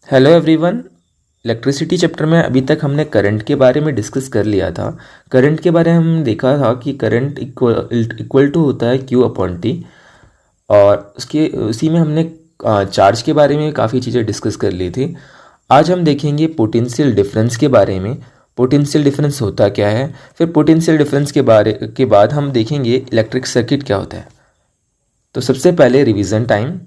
Hello everyone. Electricity chapter में अभी तक हमने करंट के बारे में डिस्कस कर लिया था। करंट के बारे में हम देखा था कि करंट इक्वल टू होता है क्यू अपॉन टी। और उसके उसी में हमने चार्ज के बारे में काफ़ी चीज़ें डिस्कस कर ली थी। आज हम देखेंगे पोटेंशियल डिफरेंस के बारे में। पोटेंशियल डिफरेंस होता क्या है, फिर पोटेंशियल डिफरेंस के बाद हम देखेंगे इलेक्ट्रिक सर्किट क्या होता है। तो सबसे पहले रिवीजन टाइम।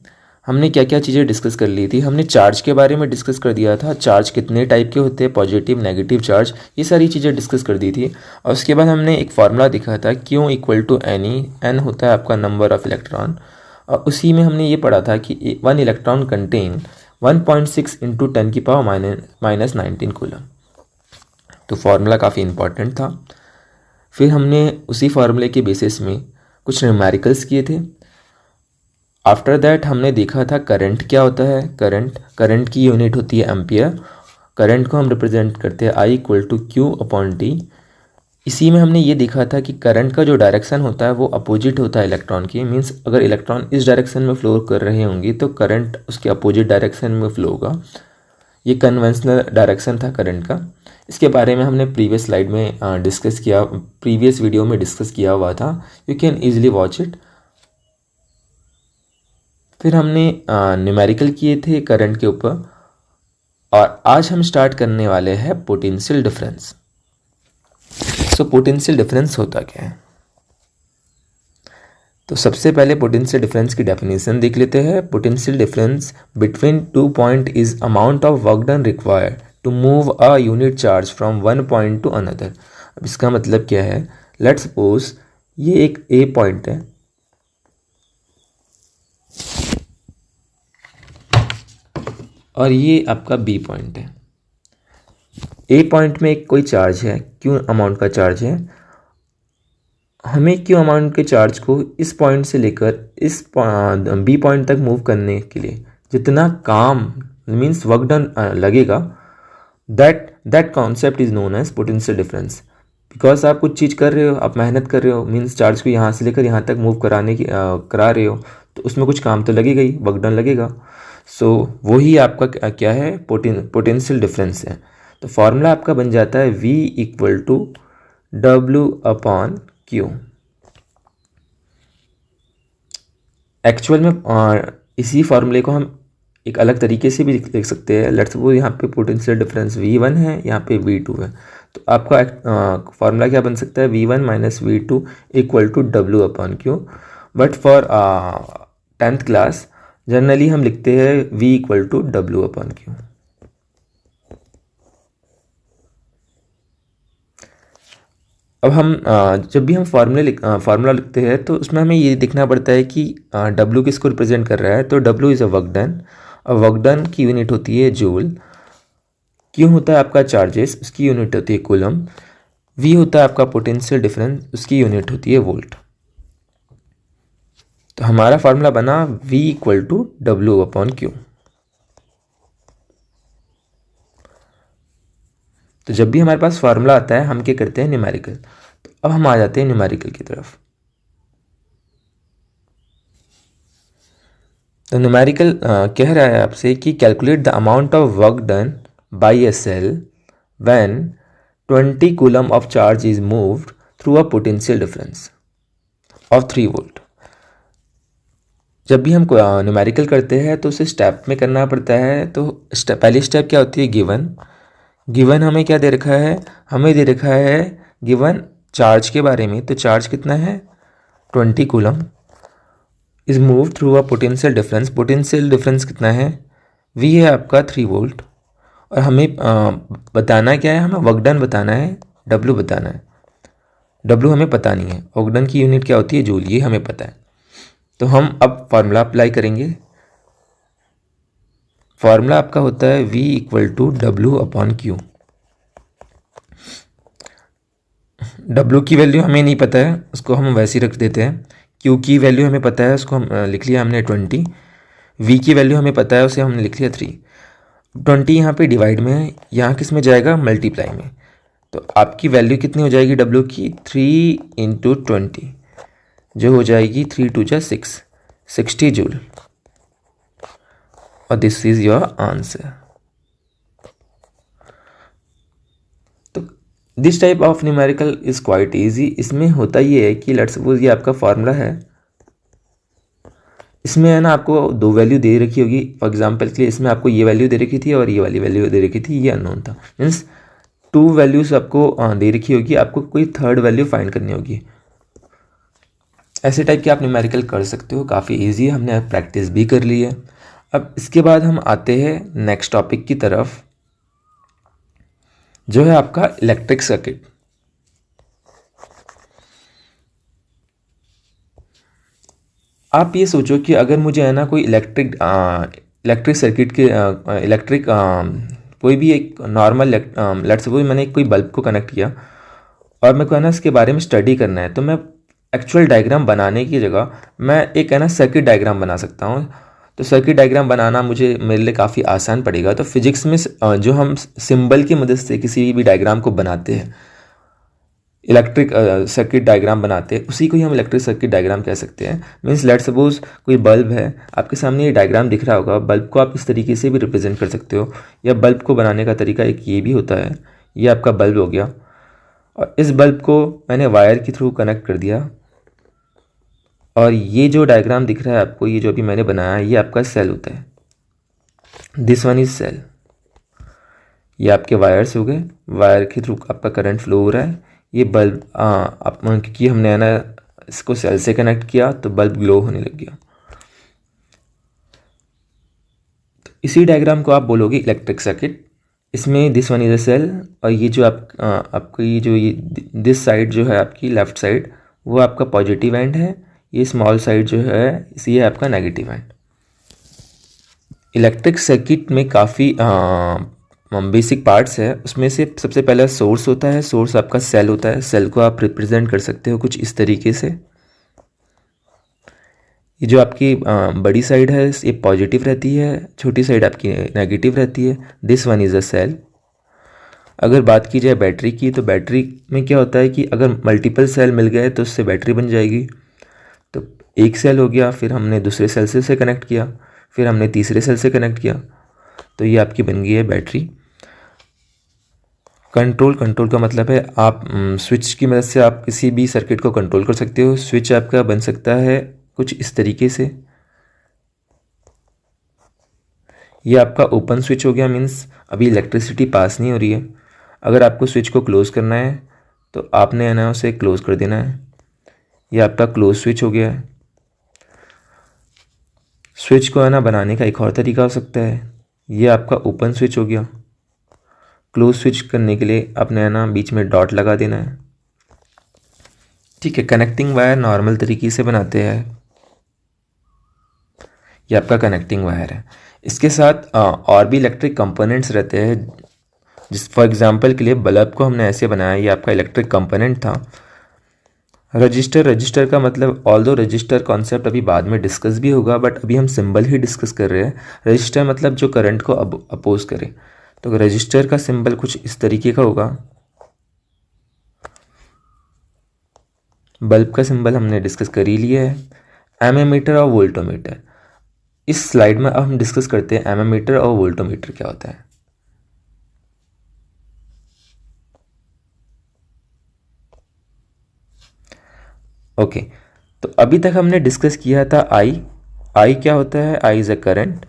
हमने क्या क्या चीज़ें डिस्कस कर ली थी। हमने चार्ज के बारे में डिस्कस कर दिया था, चार्ज कितने टाइप के होते हैं, पॉजिटिव नेगेटिव चार्ज, ये सारी चीज़ें डिस्कस कर दी थी। और उसके बाद हमने एक फार्मूला देखा था, Q equal to N E. N होता है आपका नंबर ऑफ इलेक्ट्रॉन। और उसी में हमने ये पढ़ा था कि वन इलेक्ट्रॉन कंटेन 1.6 इंटू 10 की पावर माइनस 19 कूलम। तो फार्मूला काफ़ी इंपॉर्टेंट था। फिर हमने उसी फार्मूले के बेसिस में कुछ न्यूमेरिकल्स किए थे। आफ्टर दैट हमने देखा था करंट क्या होता है। करंट की यूनिट होती है एम्पियर। करंट को हम रिप्रेजेंट करते हैं I equal to Q upon T. इसी में हमने ये देखा था कि करंट का जो डायरेक्शन होता है वो अपोजिट होता है इलेक्ट्रॉन की। मीन्स अगर इलेक्ट्रॉन इस डायरेक्शन में फ्लो कर रहे होंगे तो करंट उसके अपोजिट डायरेक्शन में फ्लो होगा। ये कन्वेंशनल डायरेक्शन था करंट का। इसके बारे में हमने प्रीवियस स्लाइड में डिस्कस किया, प्रीवियस वीडियो में डिस्कस किया हुआ था। You can easily watch it. फिर हमने न्यूमेरिकल किए थे करंट के ऊपर। और आज हम स्टार्ट करने वाले हैं potential difference. So potential difference होता क्या है। तो सबसे पहले पोटेंशियल डिफरेंस की डेफिनेशन देख लेते हैं। Potential difference between two point is amount of work done required to move a unit charge from one point to another. अब इसका मतलब क्या है, लेट्स सपोज ये एक ए पॉइंट है और ये आपका बी पॉइंट है। ए पॉइंट में एक कोई चार्ज है, क्यू अमाउंट का चार्ज है। हमें क्यू अमाउंट के चार्ज को इस पॉइंट से लेकर इस बी पॉइंट तक मूव करने के लिए जितना काम मीन्स वर्क डन लगेगा, that concept is known as potential difference. Because आप कुछ चीज़ कर रहे हो, आप मेहनत कर रहे हो, मीन्स चार्ज को यहाँ से लेकर यहाँ तक मूव करा रहे हो, तो उसमें कुछ काम तो लगेगा ही, वर्क डन लगेगा। सो वही आपका क्या है, पोटेंशियल डिफरेंस है। तो फॉर्मूला आपका बन जाता है V equal to W upon Q. Actual में इसी फार्मूले को हम एक अलग तरीके से भी लिख सकते हैं। लेट्स सपोज यहाँ पे पोटेंशियल डिफरेंस V1 है, यहाँ पे V2 है। तो आपका फार्मूला क्या बन सकता है, V1 minus V2 equal to W upon Q. But for 10th class generally हम लिखते हैं V equal to W upon Q. अब हम जब भी हम फार्मूला लिखते हैं तो उसमें हमें ये देखना पड़ता है कि W किसको रिप्रेजेंट कर रहा है। तो W is a work done, और वर्क डन की यूनिट होती है जूल। Q होता है आपका चार्जेस, उसकी यूनिट होती है कूलम। V होता है आपका पोटेंशियल डिफरेंस, उसकी यूनिट होती है वोल्ट। तो हमारा फार्मूला बना V equal to W upon Q. तो जब भी हमारे पास फार्मूला आता है हम क्या करते हैं, न्यूमेरिकल। तो अब हम आ जाते हैं न्यूमेरिकल की तरफ। तो न्यूमेरिकल कह रहा है आपसे कि calculate the amount of work done by a cell when 20 coulomb of charge is moved through a potential difference of 3 volt. जब भी हम न्यूमेरिकल करते हैं तो उसे स्टेप में करना पड़ता है। तो पहली स्टेप क्या होती है, गिवन हमें क्या दे रखा है, हमें दे रखा है गिवन चार्ज के बारे में। तो चार्ज कितना है, 20 coulomb is move through a potential difference. Potential difference कितना है, V है आपका 3 वोल्ट। और हमें बताना क्या है, हमें वर्क डन बताना है, W बताना है। W हमें पता नहीं है, वर्क डन की यूनिट क्या होती है, जूल, ये हमें पता है। तो हम अब फार्मूला अप्लाई करेंगे। फार्मूला आपका होता है V equal to W upon Q. W की वैल्यू हमें नहीं पता है, उसको हम वैसे ही रख देते हैं। Q की वैल्यू हमें पता है, उसको हम लिख लिया हमने 20। V की वैल्यू हमें पता है, उसे हमने लिख लिया 3। 20 यहाँ पे डिवाइड में है, यहाँ किस में जाएगा, मल्टीप्लाई में। तो आपकी वैल्यू कितनी हो जाएगी W की, 3 इंटू 20, जो हो जाएगी 3 टू जा 60 जूल। और this is your answer. This type of numerical is quite easy. इसमें होता ये है कि लेट्स सपोज ये आपका फार्मूला है, इसमें है ना आपको दो वैल्यू दे रखी होगी। फॉर एग्जांपल के लिए इसमें आपको ये वैल्यू दे रखी थी और ये वाली वैल्यू दे रखी थी, ये अननोन था। मीन्स टू वैल्यूज आपको दे रखी होगी, आपको कोई थर्ड वैल्यू फाइंड करनी होगी। ऐसे टाइप के आप न्यूमेरिकल कर सकते हो, काफ़ी ईजी है, हमने प्रैक्टिस भी कर ली है। अब इसके बाद हम आते हैं नेक्स्ट टॉपिक की तरफ, जो है आपका इलेक्ट्रिक सर्किट। आप ये सोचो कि अगर मुझे है ना कोई इलेक्ट्रिक सर्किट के कोई भी एक नॉर्मल लेट्स सपोज मैंने कोई बल्ब को कनेक्ट किया और मेरे को है ना इसके बारे में स्टडी करना है, तो मैं एक्चुअल डायग्राम बनाने की जगह मैं एक है ना सर्किट डायग्राम बना सकता हूँ। तो सर्किट डायग्राम बनाना मेरे लिए काफ़ी आसान पड़ेगा। तो फिजिक्स में जो हम सिंबल की मदद से किसी भी डायग्राम को बनाते हैं, इलेक्ट्रिक सर्किट डायग्राम बनाते हैं, उसी को ही हम इलेक्ट्रिक सर्किट डायग्राम कह सकते हैं। मीन्स लेट सपोज कोई बल्ब है, आपके सामने ये डायग्राम दिख रहा होगा। बल्ब को आप इस तरीके से भी रिप्रेजेंट कर सकते हो, या बल्ब को बनाने का तरीका एक ये भी होता है। ये आपका बल्ब हो गया और इस बल्ब को मैंने वायर के थ्रू कनेक्ट कर दिया, और ये जो डायग्राम दिख रहा है आपको, ये जो अभी मैंने बनाया है, ये आपका सेल होता है। This one is cell. ये आपके वायर्स हो गए, वायर के थ्रू आपका करंट फ्लो हो रहा है। ये बल्ब आप क्योंकि हमने है ना इसको सेल से कनेक्ट किया तो बल्ब ग्लो होने लग गया। तो इसी डायग्राम को आप बोलोगे इलेक्ट्रिक सर्किट। इसमें this one is a cell, और ये जो आपको ये दिस साइड जो है आपकी लेफ्ट साइड, वो आपका पॉजिटिव एंड है। ये स्मॉल साइड जो है ये आपका नेगेटिव एंड। इलेक्ट्रिक सर्किट में काफ़ी बेसिक पार्ट्स है। उसमें से सबसे पहला सोर्स होता है। सोर्स आपका सेल होता है। सेल को आप रिप्रेजेंट कर सकते हो कुछ इस तरीके से। ये जो आपकी बड़ी साइड है ये पॉजिटिव रहती है, छोटी साइड आपकी नेगेटिव रहती है। This one is a cell. अगर बात की जाए बैटरी की, तो बैटरी में क्या होता है कि अगर मल्टीपल सेल मिल गए तो उससे बैटरी बन जाएगी। तो एक सेल हो गया, फिर हमने दूसरे सेल से कनेक्ट किया, फिर हमने तीसरे सेल से कनेक्ट किया, तो ये आपकी बन गई है बैटरी। कंट्रोल का मतलब है आप स्विच की मदद से आप किसी भी सर्किट को कंट्रोल कर सकते हो। स्विच आपका बन सकता है कुछ इस तरीके से। ये आपका ओपन स्विच हो गया, मीन्स अभी इलेक्ट्रिसिटी पास नहीं हो रही है। अगर आपको स्विच को क्लोज करना है तो आपने है ना उसे क्लोज कर देना है। ये आपका क्लोज स्विच हो गया है। स्विच को है ना बनाने का एक और तरीका हो सकता है। ये आपका ओपन स्विच हो गया। क्लोज स्विच करने के लिए आपने है ना बीच में डॉट लगा देना है। ठीक है, कनेक्टिंग वायर नॉर्मल तरीके से बनाते हैं। ये आपका कनेक्टिंग वायर है। इसके साथ और भी इलेक्ट्रिक कंपोनेंट्स रहते हैं। जिस फॉर एग्जांपल के लिए बल्ब को हमने ऐसे बनाया, ये आपका इलेक्ट्रिक कंपोनेंट था। रजिस्टर का मतलब, ऑल्दो रजिस्टर कॉन्सेप्ट अभी बाद में डिस्कस भी होगा, बट अभी हम सिंबल ही डिस्कस कर रहे हैं। रजिस्टर मतलब जो करंट को अपोज करे। तो रजिस्टर का सिंबल कुछ इस तरीके का होगा। बल्ब का सिंबल हमने डिस्कस कर ही लिया है। एमीमीटर और वोल्टोमीटर, इस स्लाइड में अब हम डिस्कस करते हैं एमीमीटर और वोल्टोमीटर क्या होता है। ओके, तो अभी तक हमने डिस्कस किया था आई क्या होता है। I is a current.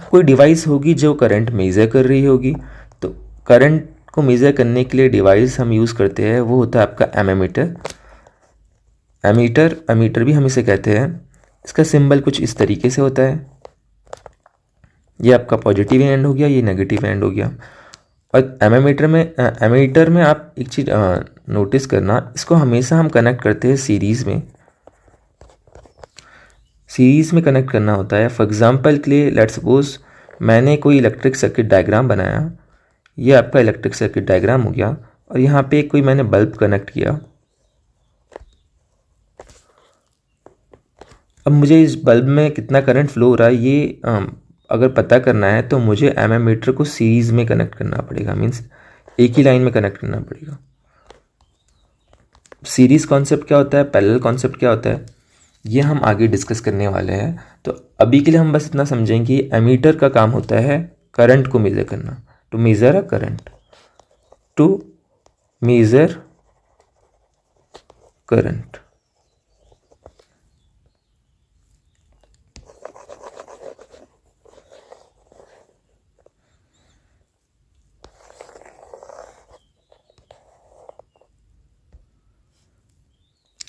कोई डिवाइस होगी जो करंट मेज़र कर रही होगी, तो करंट को मेज़र करने के लिए डिवाइस हम यूज़ करते हैं, वो होता है आपका एमीमीटर। एमीटर भी हम इसे कहते हैं। इसका सिंबल कुछ इस तरीके से होता है। ये आपका पॉजिटिव एंड हो गया, ये नेगेटिव एंड हो गया। और एमीटर में आप एक चीज़ नोटिस करना, इसको हमेशा हम कनेक्ट करते हैं सीरीज़ में कनेक्ट करना होता है। फॉर एग्जांपल के लिए लेट्स सपोज मैंने कोई इलेक्ट्रिक सर्किट डायग्राम बनाया। ये आपका इलेक्ट्रिक सर्किट डायग्राम हो गया, और यहाँ पे कोई मैंने बल्ब कनेक्ट किया। अब मुझे इस बल्ब में कितना करंट फ्लो हो रहा है ये अगर पता करना है, तो मुझे एमीमीटर को सीरीज़ में कनेक्ट करना पड़ेगा। मीन्स एक ही लाइन में कनेक्ट करना पड़ेगा। सीरीज़ कॉन्सेप्ट क्या होता है, पैरेलल कॉन्सेप्ट क्या होता है, ये हम आगे डिस्कस करने वाले हैं। तो अभी के लिए हम बस इतना समझेंगे कि एमीटर का काम होता है करंट को मेज़र करना, to measure a current, to measure current.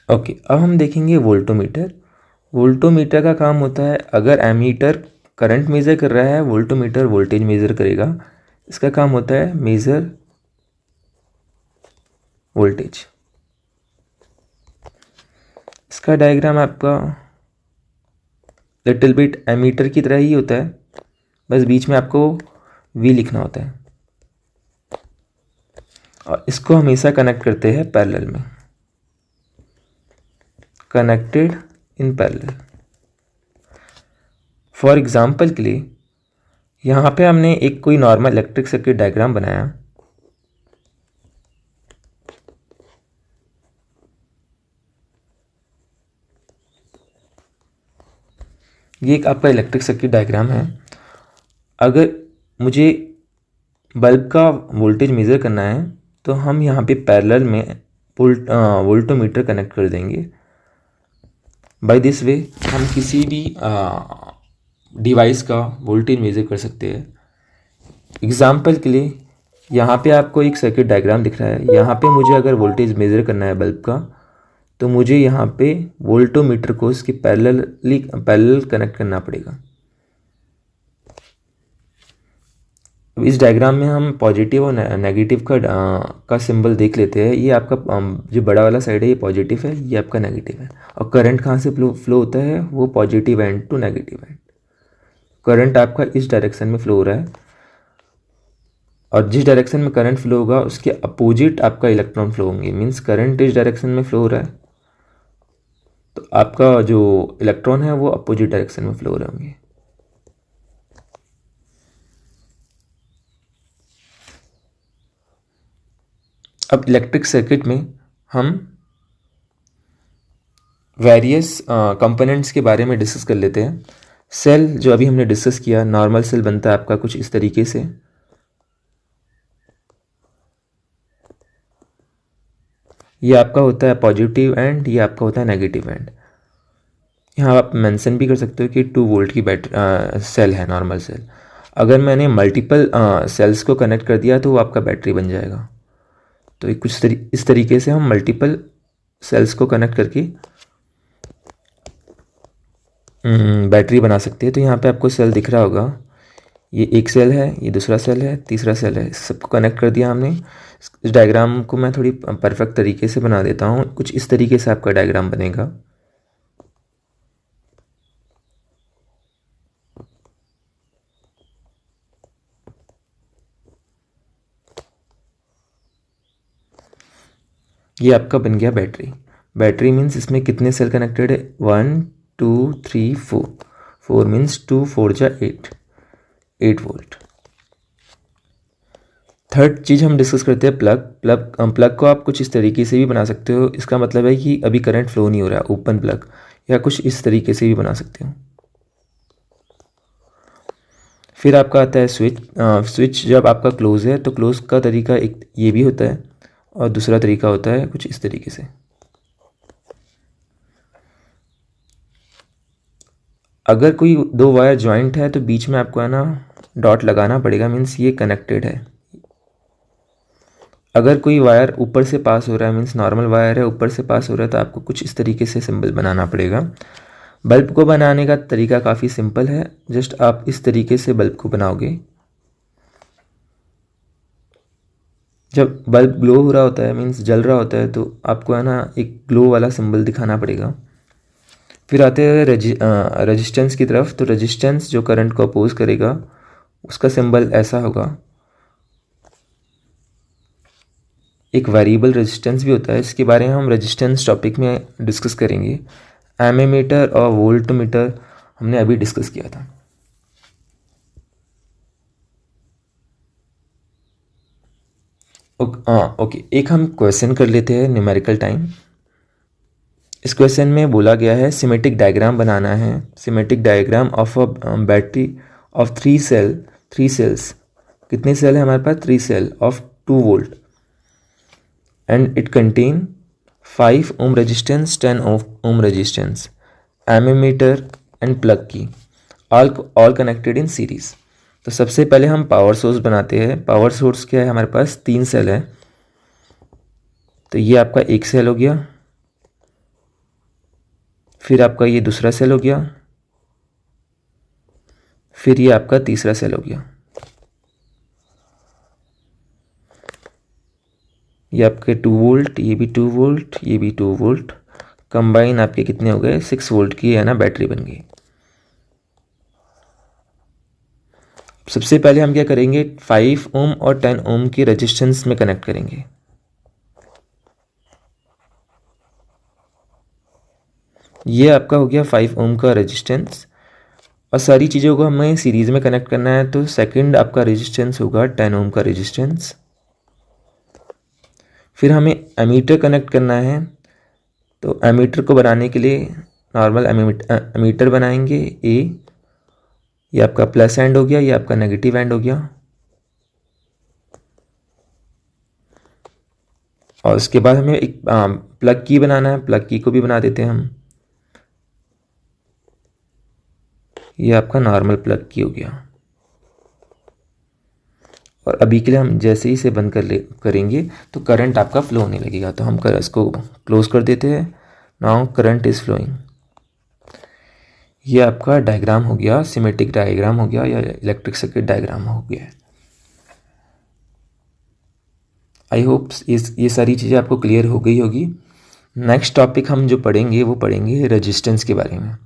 Okay, अब हम देखेंगे वोल्टोमीटर। वोल्टोमीटर का काम होता है, अगर एमीटर करंट मेज़र कर रहा है, वोल्टोमीटर वोल्टेज मेज़र करेगा। इसका काम होता है मेज़र वोल्टेज। इसका डायग्राम आपका लिटिल बिट एमीटर की तरह ही होता है, बस बीच में आपको वी लिखना होता है और इसको हमेशा कनेक्ट करते हैं पैरेलल में, connected in parallel. For example के लिए यहाँ पे हमने एक कोई नॉर्मल इलेक्ट्रिक सर्किट डायग्राम बनाया। ये एक आपका इलेक्ट्रिक सर्किट डायग्राम है। अगर मुझे बल्ब का वोल्टेज मेज़र करना है तो हम यहाँ पे पैरेलल में वोल्टोमीटर कनेक्ट कर देंगे। बाय दिस वे हम किसी भी डिवाइस का वोल्टेज मेज़र कर सकते हैं। एग्जाम्पल के लिए यहाँ पे आपको एक सर्किट डायग्राम दिख रहा है। यहाँ पे मुझे अगर वोल्टेज मेज़र करना है बल्ब का, तो मुझे यहाँ पे वोल्टोमीटर को इसके पैरेलल कनेक्ट करना पड़ेगा। इस डायग्राम में हम पॉजिटिव और नेगेटिव का सिंबल देख लेते हैं। ये आपका जो बड़ा वाला साइड है ये पॉजिटिव है, ये आपका नेगेटिव है। और करंट कहाँ से फ्लो होता है, वो positive end to negative end. Current आपका इस डायरेक्शन में फ्लो हो रहा है और जिस डायरेक्शन में करंट फ्लो होगा उसके अपोजिट आपका इलेक्ट्रॉन फ्लो होंगे। मीन्स करंट इस डायरेक्शन में फ्लो हो रहा है तो आपका जो इलेक्ट्रॉन है वो अपोजिट डायरेक्शन में फ्लो हो रहे होंगे। अब इलेक्ट्रिक सर्किट में हम वेरियस कंपोनेंट्स के बारे में डिस्कस कर लेते हैं। सेल जो अभी हमने डिस्कस किया, नॉर्मल सेल बनता है आपका कुछ इस तरीके से। ये आपका होता है पॉजिटिव एंड, ये आपका होता है नेगेटिव एंड। यहाँ आप मेंशन भी कर सकते हो कि 2 वोल्ट की सेल है नॉर्मल सेल। अगर मैंने मल्टीपल सेल्स को कनेक्ट कर दिया तो वो आपका बैटरी बन जाएगा। तो इस तरीके से हम मल्टीपल सेल्स को कनेक्ट करके बैटरी बना सकते हैं। तो यहाँ पे आपको सेल दिख रहा होगा, ये एक सेल है, ये दूसरा सेल है, तीसरा सेल है, सबको कनेक्ट कर दिया हमने। इस डायग्राम को मैं थोड़ी परफेक्ट तरीके से बना देता हूँ। कुछ इस तरीके से आपका डायग्राम बनेगा। ये आपका बन गया बैटरी। बैटरी मीन्स इसमें कितने सेल कनेक्टेड है, 1 2 3 4। 4 मीन्स 2 4 जा 8 वोल्ट। थर्ड चीज़ हम डिस्कस करते हैं प्लग को आप कुछ इस तरीके से भी बना सकते हो। इसका मतलब है कि अभी करंट फ्लो नहीं हो रहा है, ओपन प्लग, या कुछ इस तरीके से भी बना सकते हो। फिर आपका आता है स्विच जब आपका क्लोज है तो क्लोज का तरीका एक ये भी होता है और दूसरा तरीका होता है कुछ इस तरीके से। अगर कोई 2 वायर ज्वाइंट है तो बीच में आपको है ना डॉट लगाना पड़ेगा, मीन्स ये कनेक्टेड है। अगर कोई वायर ऊपर से पास हो रहा है, मीन्स नॉर्मल वायर है ऊपर से पास हो रहा है, तो आपको कुछ इस तरीके से सिंबल बनाना पड़ेगा। बल्ब को बनाने का तरीका काफ़ी सिंपल है। जस्ट आप इस तरीके से बल्ब को बनाओगे। जब बल्ब ग्लो हो रहा होता है, मीन्स जल रहा होता है, तो आपको है ना एक ग्लो वाला सिंबल दिखाना पड़ेगा। फिर आते हैं रेजिस्टेंस की तरफ। तो रेजिस्टेंस जो करंट को अपोज करेगा उसका सिंबल ऐसा होगा। एक वेरिएबल रेजिस्टेंस भी होता है, इसके बारे में हम रेजिस्टेंस टॉपिक में डिस्कस करेंगे। एमीमीटर और वोल्टमीटर हमने अभी डिस्कस किया था। ओके, एक हम क्वेश्चन कर लेते हैं न्यूमेरिकल टाइम। इस क्वेश्चन में बोला गया है सिमेट्रिक डायग्राम बनाना है। Symmetric diagram of a battery of 3 cells. कितने सेल है हमारे पास, 3 cell of 2 volt. and it contain 5 ohm resistance, 10 ohm resistance, ammeter and plug key, all connected in series। तो सबसे पहले हम पावर सोर्स बनाते हैं। पावर सोर्स क्या है, हमारे पास 3 सेल है। तो ये आपका एक सेल हो गया, फिर आपका ये दूसरा सेल हो गया, फिर ये आपका तीसरा सेल हो गया। ये आपके 2 वोल्ट, ये भी 2 वोल्ट, ये भी 2 वोल्ट, कंबाइन आपके कितने हो गए, 6 वोल्ट की है ना बैटरी बन गई। सबसे पहले हम क्या करेंगे, 5 ओम और 10 ओम की रेजिस्टेंस में कनेक्ट करेंगे। ये आपका हो गया 5 ओम का रेजिस्टेंस, और सारी चीज़ों को हमें सीरीज़ में कनेक्ट करना है। तो सेकंड आपका रेजिस्टेंस होगा 10 ओम का रेजिस्टेंस। फिर हमें एमीटर कनेक्ट करना है। तो एमीटर को बनाने के लिए नॉर्मल एमीटर बनाएंगे। ये आपका प्लस एंड हो गया, ये आपका नेगेटिव एंड हो गया। और उसके बाद हमें एक प्लग की बनाना है। प्लग की को भी बना देते हैं हम। ये आपका नॉर्मल प्लग की हो गया। और अभी के लिए हम जैसे ही इसे बंद करेंगे तो करंट आपका फ्लो होने लगेगा। तो हम इसको क्लोज कर देते हैं। Now current is flowing. ये आपका डायग्राम हो गया, सिमेट्रिक डायग्राम हो गया या इलेक्ट्रिक सर्किट डायग्राम हो गया। आई होप ये सारी चीज़ें आपको क्लियर हो गई होगी। नेक्स्ट टॉपिक हम जो पढ़ेंगे वो पढ़ेंगे रेजिस्टेंस के बारे में।